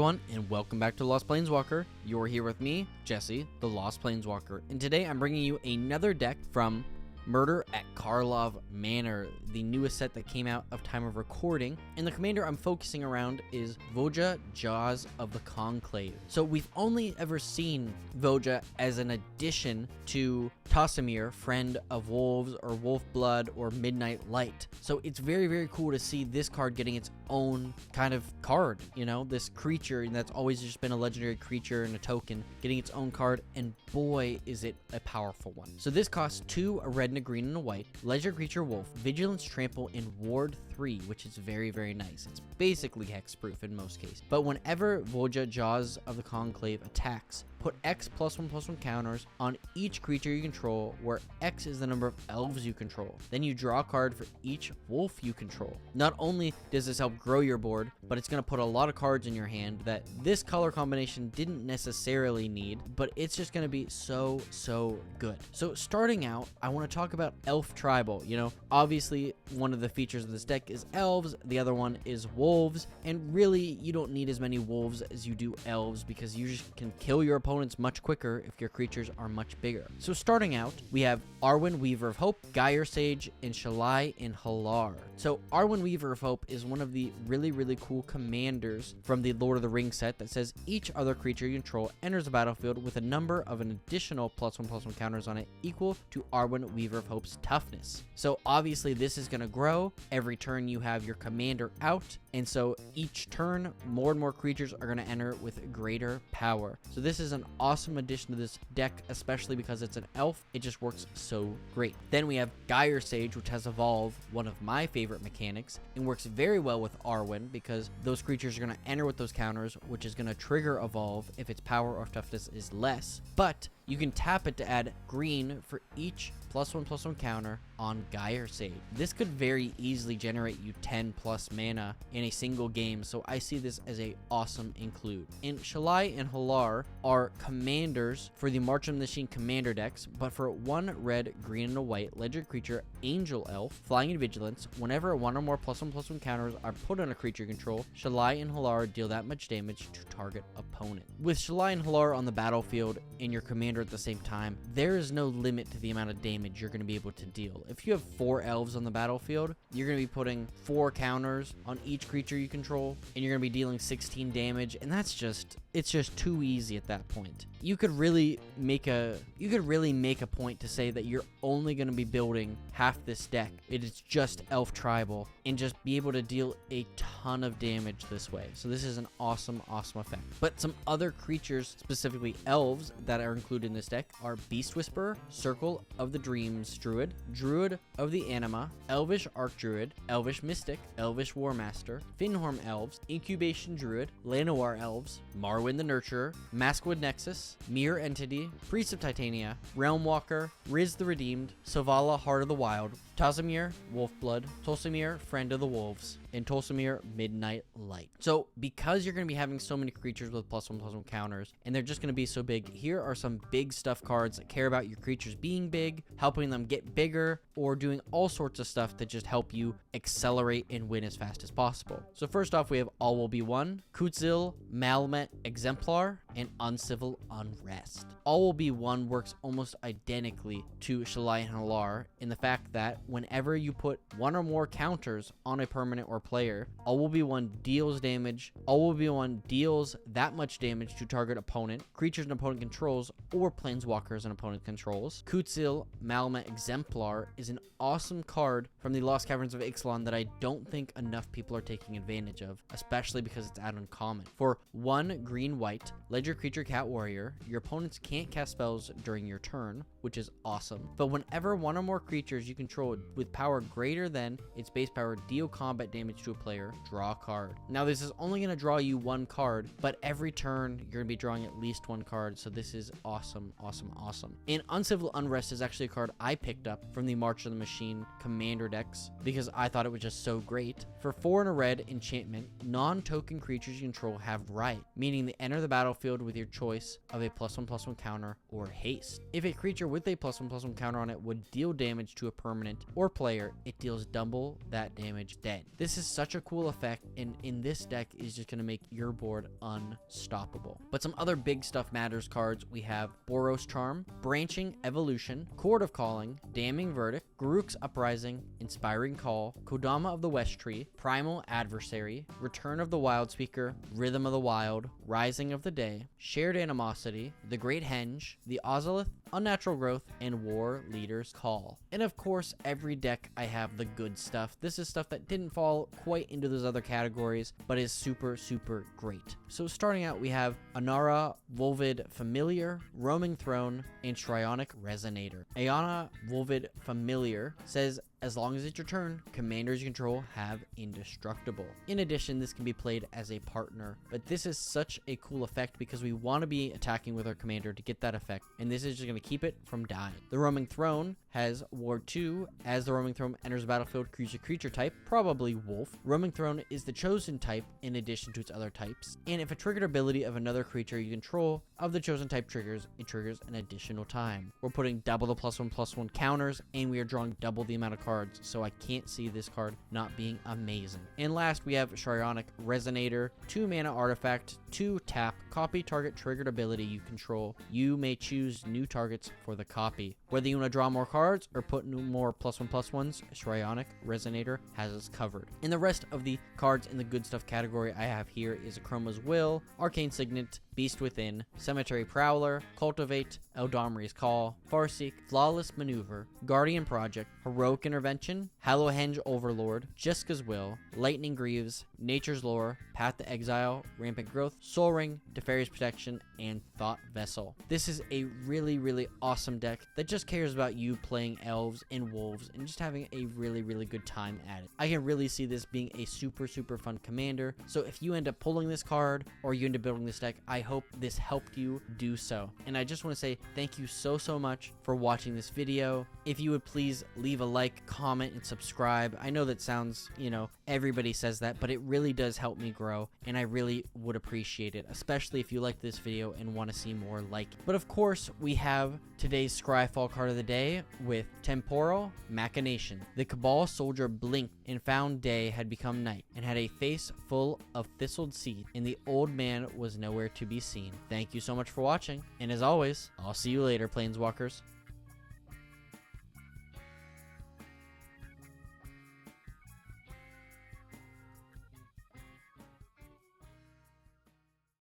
everyone, and welcome back to The Lost Planeswalker. You're here with me, Jesse, the Lost Planeswalker, and today I'm bringing you another deck from Murder at Karlov Manor, the newest set that came out of time of recording, and the commander I'm focusing around is Voja, Jaws of the Conclave. So we've only ever seen Voja as an addition to Tasimir, Friend of Wolves, or Wolfblood, or Midnight Light. So it's very, very cool to see this card getting its own kind of card, you know, this creature that's always just been a legendary creature and a token, getting its own card, and boy, is it a powerful one. So this costs 2, a red and a green and a white, legendary creature wolf, vigilance, trample, and ward 3, which is very, very nice. It's basically hexproof in most cases. But whenever Voja, Jaws of the Conclave attacks, put X +1/+1 counters on each creature you control, where X is the number of elves you control. Then you draw a card for each wolf you control. Not only does this help grow your board, but it's going to put a lot of cards in your hand that this color combination didn't necessarily need, but it's just going to be so good. So starting out, I want to talk about Elf Tribal. You know, obviously one of the features of this deck is elves, the other one is wolves, and really you don't need as many wolves as you do elves because you just can kill your opponents much quicker if your creatures are much bigger. So starting out, we have Arwen, Weaver of Hope, Gyre Sage, and Shalai and Halar. So Arwen, Weaver of Hope is one of the really cool commanders from the Lord of the Rings set that says each other creature you control enters the battlefield with a number of an additional +1/+1 counters on it equal to Arwen, Weaver of Hope's toughness. So obviously this is going to grow every turn you have your commander out, and so each turn more and more creatures are going to enter with greater power. So this is an awesome addition to this deck, especially because it's an elf. It just works so great. Then we have Gyre Sage, which has evolved, one of my favorite mechanics, and works very well with Arwen because those creatures are going to enter with those counters, which is going to trigger evolve if its power or toughness is less. But you can tap it to add green for each +1/+1 counter on Gyre Sage. This could very easily generate you 10+ mana in a single game, so I see this as a awesome include. And Shalai and Halar are commanders for the March of the Machine commander decks, but for 1 red, green, and a white legendary creature, Angel Elf, flying and vigilance, whenever 1 or more +1/+1 counters are put on a creature control, Shalai and Halar deal that much damage to target opponent. With Shalai and Halar on the battlefield and your commander at the same time, there is no limit to the amount of damage you're going to be able to deal. If you have 4 elves on the battlefield, you're going to be putting 4 counters on each creature you control, and you're going to be dealing 16 damage, and it's just too easy at that point. You could really make a point to say that you're only going to be building half this deck. It is just Elf Tribal, and just be able to deal a ton of damage this way. So this is an awesome effect. But some other creatures, specifically elves, that are included in this deck are Beast Whisperer, Circle of the Dreams Druid, Druid of the Anima, Elvish Archdruid, Elvish Mystic, Elvish Warmaster, Finhorn Elves, Incubation Druid, Llanowar Elves, Marwyn the Nurturer, Maskwood Nexus, Mirror Entity, Priest of Titania, Realm Walker, Riz the Redeemed, Sovala Heart of the Wild, Tasimir Wolfblood, Tolsimir Friend of the Wolves, and Tolsimir Midnight Light. So because you're going to be having so many creatures with +1/+1 counters, and they're just going to be so big, here are some big stuff cards that care about your creatures being big, helping them get bigger, or doing all sorts of stuff that just help you accelerate and win as fast as possible. So first off, we have All Will Be One, Kutzil, Malmet Exemplar, and Uncivil Unrest. All Will Be One works almost identically to Shalai and Halar in the fact that whenever you put 1 or more counters on a permanent or player, All Will Be One deals damage. All Will Be One deals that much damage to target opponent, creatures an opponent controls, or planeswalkers an opponent controls. Kutzil, Malmet Exemplar is an awesome card from the Lost Caverns of Ixalan that I don't think enough people are taking advantage of, especially because it's out uncommon. For 1 green-white, legendary creature cat warrior, your opponents can't cast spells during your turn, which is awesome. But whenever 1 or more creatures you control with power greater than its base power deal combat damage to a player, draw a card. Now this is only going to draw you 1 card, but every turn you're going to be drawing at least 1 card, so this is awesome. And Uncivil Unrest is actually a card I picked up from the March of the Machine commander decks because I thought it was just so great. For 4 and a red enchantment, non-token creatures you control have right, meaning they enter the battlefield with your choice of a +1/+1 counter or haste. If a creature with a +1/+1 counter on it would deal damage to a permanent or player, it deals double that damage dead. This is is such a cool effect, and in this deck is just going to make your board unstoppable. But some other big stuff matters cards. We have Boros Charm, Branching Evolution, Chord of Calling, Damning Verdict, Garruk's Uprising, Inspiring Call, Kodama of the West Tree, Primal Adversary, Return of the Wild Speaker, Rhythm of the Wild, Rising of the Day, Shared Animosity, The Great Henge, the Ozolith, Unnatural Growth, and War Leader's Call. And of course, every deck I have the good stuff. This is stuff that didn't fall quite into those other categories, but is super, super great. So starting out, we have Anara Volvid Familiar, Roaming Throne, and Shrionic Resonator. Ayana Volvid Familiar says, as long as it's your turn, commanders you control have Indestructible. In addition, this can be played as a partner, but this is such a cool effect because we want to be attacking with our commander to get that effect, and this is just going to keep it from dying. The Roaming Throne has Ward 2. As the Roaming Throne enters the battlefield, choose a creature type, probably Wolf. Roaming Throne is the chosen type in addition to its other types, and if a triggered ability of another creature you control of the chosen type triggers, it triggers an additional time. We're putting double the +1/+1 counters, and we are drawing double the amount of cards, so I can't see this card not being amazing. And last, we have Shrionic Resonator, 2 mana artifact, 2 tap, copy target triggered ability you control. You may choose new targets for the copy. Whether you want to draw more cards or put more +1/+1s, Shrionic Resonator has us covered. And the rest of the cards in the good stuff category I have here is Chroma's Will, Arcane Signet, Beast Within, Cemetery Prowler, Cultivate, Eldamri's Call, Farseek, Flawless Maneuver, Guardian Project, Heroic Intervention, Hallowhenge Overlord, Jeska's Will, Lightning Greaves, Nature's Lore, Path to Exile, Rampant Growth, Soul Ring, Teferi's Protection, and Thought Vessel. This is a really, really awesome deck that just cares about you playing elves and wolves and just having a really, really good time at it. I can really see this being a super, super fun commander. So if you end up pulling this card or you end up building this deck, I hope this helped you do so. And I just want to say thank you so, so much for watching this video. If you would please leave a like, comment, and subscribe. I know that sounds, everybody says that, but it really does help me grow, and I really would appreciate it, especially if you like this video and want to see more like it. But of course, we have today's Scryfall card of the day with Temporal Machination. The Cabal soldier blinked and found day had become night and had a face full of thistled seed, and the old man was nowhere to be seen. Thank you so much for watching, and as always, I'll see you later, Planeswalkers.